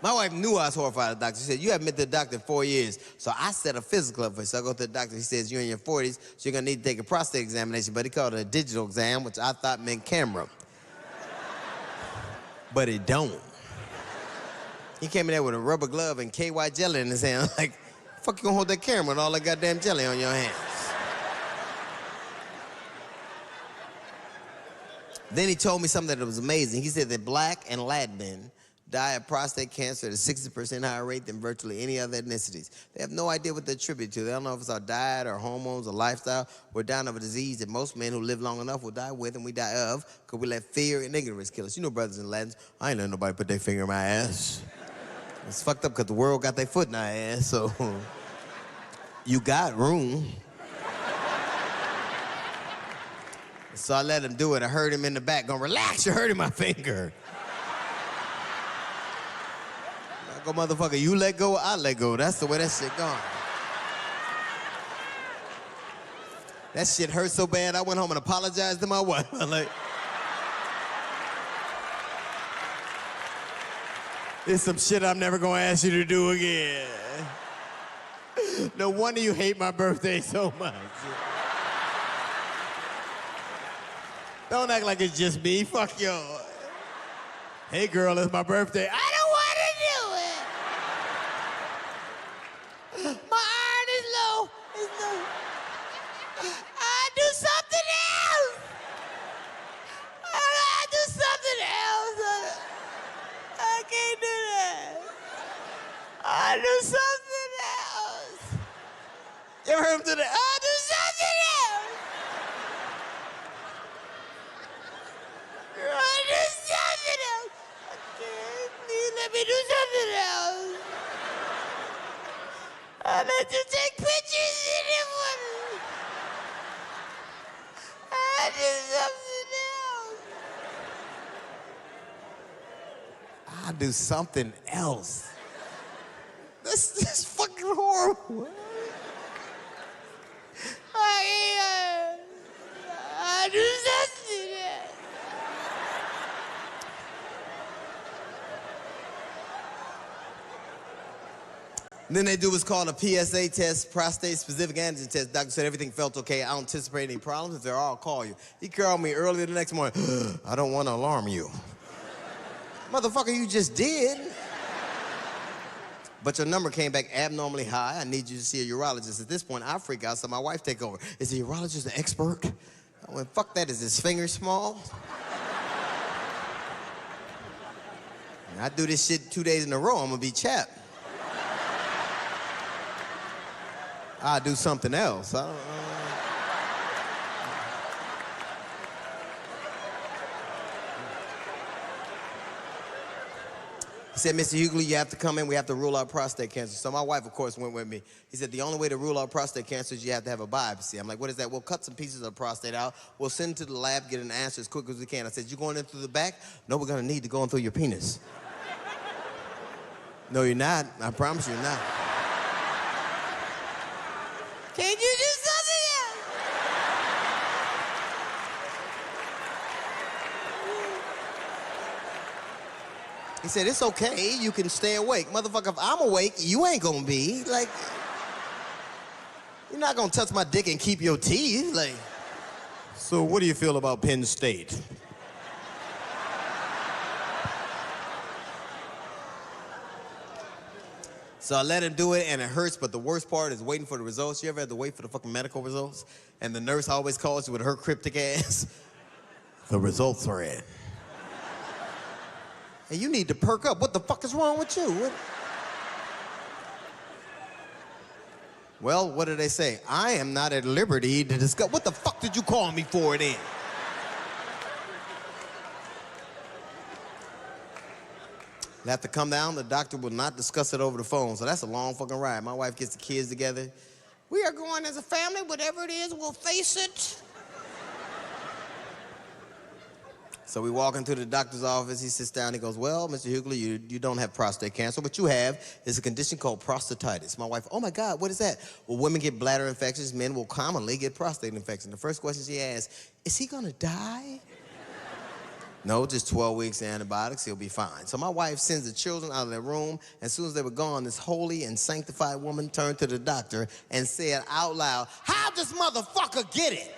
My wife knew I was horrified of the doctor. She said, you haven't been to the doctor in 4 years. So I set a physical up for you. So I go to the doctor. He says, you're in your 40s, so you're going to need to take a prostate examination. But he called it a digital exam, which I thought meant camera. But it don't. He came in there with a rubber glove and KY jelly in his hand. Like, fuck you gonna hold that camera with all that goddamn jelly on your hands? Then he told me something that was amazing. He said that black and Latin men die of prostate cancer at a 60% higher rate than virtually any other ethnicities. They have no idea what they attribute to. They don't know if it's our diet or hormones or lifestyle. We're dying of a disease that most men who live long enough will die with and we die of because we let fear and ignorance kill us. You know, brothers and Latins, I ain't letting nobody put their finger in my ass. It's fucked up because the world got their foot in our ass, so you got room. So I let him do it. I heard him in the back going, relax, you're hurting my finger. I go, motherfucker, you let go, I let go. That's the way that shit gone. That shit hurt so bad, I went home and apologized to my wife. I'm like, it's some shit I'm never gonna ask you to do again. No wonder you hate my birthday so much. Don't act like it's just me. Fuck you. Hey, girl, it's my birthday. I don't want to do it. My iron is low. It's low. I do something else. I do something else. I can't do that. I do something else. You ever heard him do that? I do something else. I do something else. I can't. Please let me do something else. I let you take pictures in it for me. I do something else. I do something else. This is fucking horrible. I do something else. Then they do what's called a PSA test, prostate-specific antigen test. Doctor said everything felt okay. I don't anticipate any problems. If there are, I'll call you. He called me earlier the next morning. I don't want to alarm you. Motherfucker, you just did. But your number came back abnormally high. I need you to see a urologist. At this point, I freak out, so my wife take over. Is the urologist an expert? I went, fuck that. Is his finger small? I do this shit 2 days in a row, I'm gonna be chapped. I'll do something else. He said, Mr. Hughley, you have to come in. We have to rule out prostate cancer. So my wife, of course, went with me. He said, the only way to rule out prostate cancer is you have to have a biopsy. I'm like, what is that? We'll cut some pieces of the prostate out. We'll send it to the lab, get an answer as quick as we can. I said, you going in through the back? No, we're going to need to go in through your penis. No, you're not. I promise you're not. Can you do something else? He said, it's okay, you can stay awake. Motherfucker, if I'm awake, you ain't gonna be. Like, you're not gonna touch my dick and keep your teeth. Like, so what do you feel about Penn State? So I let him do it, and it hurts, but the worst part is waiting for the results. You ever had to wait for the fucking medical results? And the nurse always calls you with her cryptic ass. The results are in. And you need to perk up. What the fuck is wrong with you? Well, what did they say? I am not at liberty to discuss. What the fuck did you call me for then? They have to come down. The doctor will not discuss it over the phone. So that's a long fucking ride. My wife gets the kids together. We are going as a family. Whatever it is, we'll face it. So we walk into the doctor's office. He sits down. He goes, well, Mr. Hughley, you don't have prostate cancer. What you have is a condition called prostatitis. My wife, oh, my God, what is that? Well, women get bladder infections. Men will commonly get prostate infection. The first question she asks, is he going to die? No, just 12 weeks of antibiotics, he'll be fine. So my wife sends the children out of their room. As soon as they were gone, this holy and sanctified woman turned to the doctor and said out loud, "How'd this motherfucker get it?"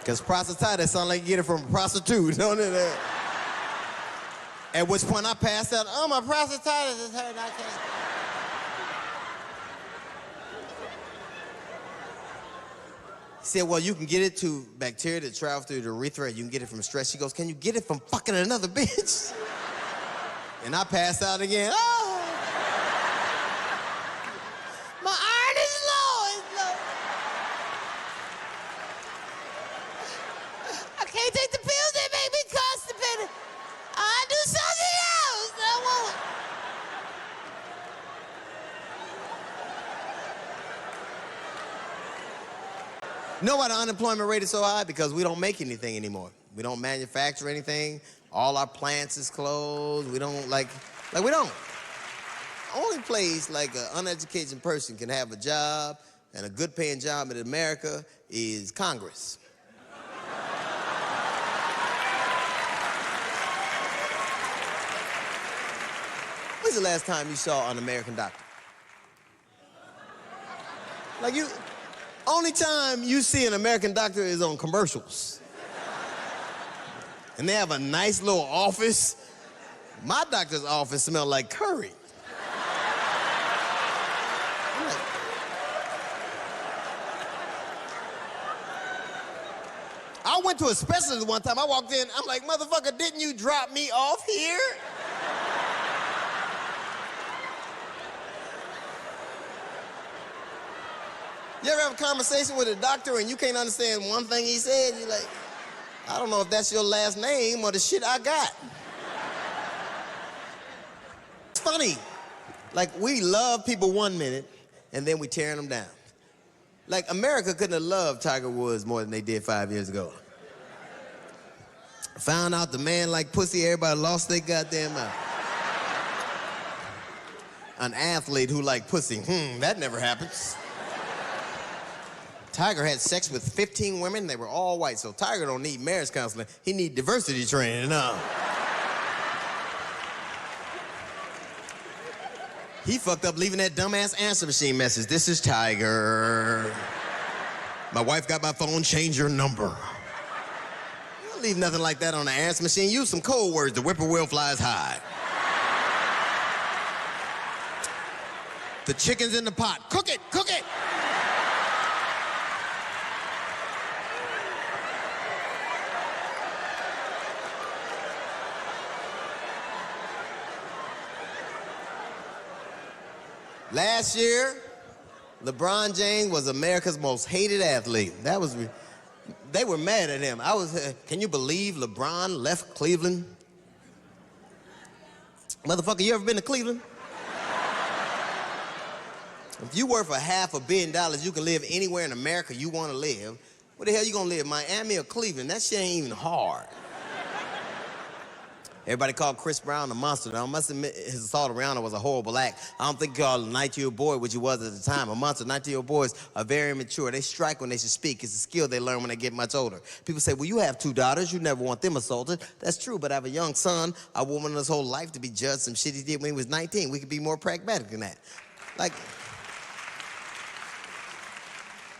Because prostatitis sounds like you get it from a prostitute, don't it? At which point I passed out, "Oh, my prostatitis is hurting, I can't." He said, "Well, you can get it to bacteria that travel through the urethra, you can get it from stress." She goes, "Can you get it from fucking another bitch?" And I passed out again. "Oh, my iron is low, it's low. I can't take the pills that make me constipated. I do something else. I won't." You know why the unemployment rate is so high? Because we don't make anything anymore. We don't manufacture anything. All our plants is closed. We don't we don't. Only place like an uneducated person can have a job and a good paying job in America is Congress. When's the last time you saw an American doctor? Only time you see an American doctor is on commercials. And they have a nice little office. My doctor's office smells like curry. I went to a specialist one time. I walked in, I'm like, "Motherfucker, didn't you drop me off here?" You ever have a conversation with a doctor and you can't understand one thing he said? You're like, "I don't know if that's your last name or the shit I got." It's funny. Like, we love people 1 minute and then we tearing them down. Like, America couldn't have loved Tiger Woods more than they did 5 years ago. Found out the man like pussy, everybody lost their goddamn mind. An athlete who liked pussy, that never happens. Tiger had sex with 15 women, they were all white, so Tiger don't need marriage counseling, he need diversity training, He fucked up leaving that dumbass answer machine message. "This is Tiger. My wife got my phone, change your number." You don't leave nothing like that on the answer machine. Use some code words, "The whippoorwill flies high." "The chicken's in the pot. Cook it, cook it." Last year, LeBron James was America's most hated athlete. They were mad at him. Can you believe LeBron left Cleveland? Motherfucker, you ever been to Cleveland? If you work for $500 million, you can live anywhere in America you want to live. Where the hell you gonna live, Miami or Cleveland? That shit ain't even hard. Everybody called Chris Brown a monster. Now, I must admit, his assault around her was a horrible act. I don't think he called a 19-year-old boy, which he was at the time, a monster. 19-year-old boys are very immature. They strike when they should speak. It's a skill they learn when they get much older. People say, "Well, you have 2 daughters. You never want them assaulted." That's true, but I have a young son. I wanted his whole life to be judged some shit he did when he was 19. We could be more pragmatic than that.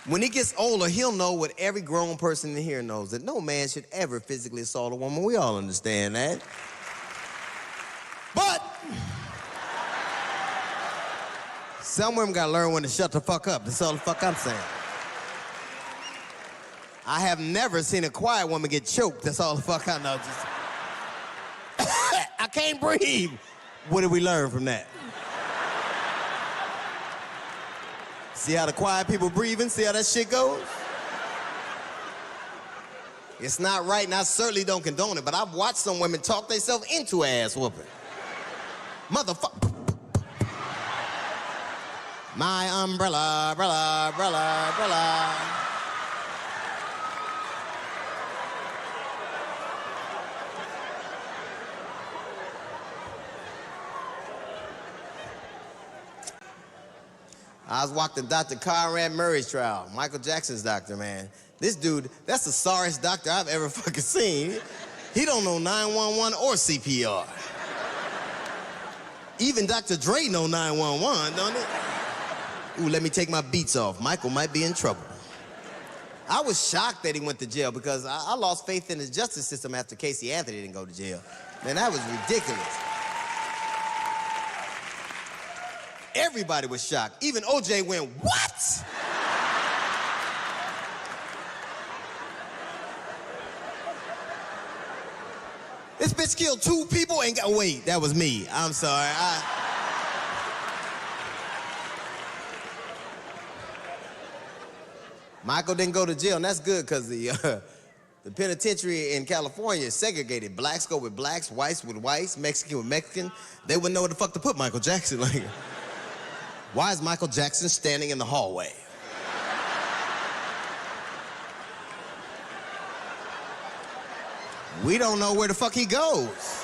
When he gets older, he'll know what every grown person in here knows, that no man should ever physically assault a woman. We all understand that. But some women gotta learn when to shut the fuck up. That's all the fuck I'm saying. I have never seen a quiet woman get choked. That's all the fuck I know. I can't breathe. What did we learn from that? See how the quiet people breathing? See how that shit goes? It's not right, and I certainly don't condone it, but I've watched some women talk themselves into ass whooping. Motherfucker. My umbrella, umbrella, umbrella, umbrella. I was watching Dr. Conrad Murray's trial, Michael Jackson's doctor, man. This dude, that's the sorriest doctor I've ever fucking seen. He don't know 911 or CPR. Even Dr. Dre know 911, don't he? Ooh, let me take my beats off. Michael might be in trouble. I was shocked that he went to jail because I lost faith in his justice system after Casey Anthony didn't go to jail. Man, that was ridiculous. Everybody was shocked. Even OJ went, what? This bitch killed 2 people and got, wait, that was me. I'm sorry. Michael didn't go to jail, and that's good because the penitentiary in California is segregated. Blacks go with blacks, whites with whites, Mexican with Mexican. They wouldn't know where the fuck to put Michael Jackson. Like, why is Michael Jackson standing in the hallway? We don't know where the fuck he goes.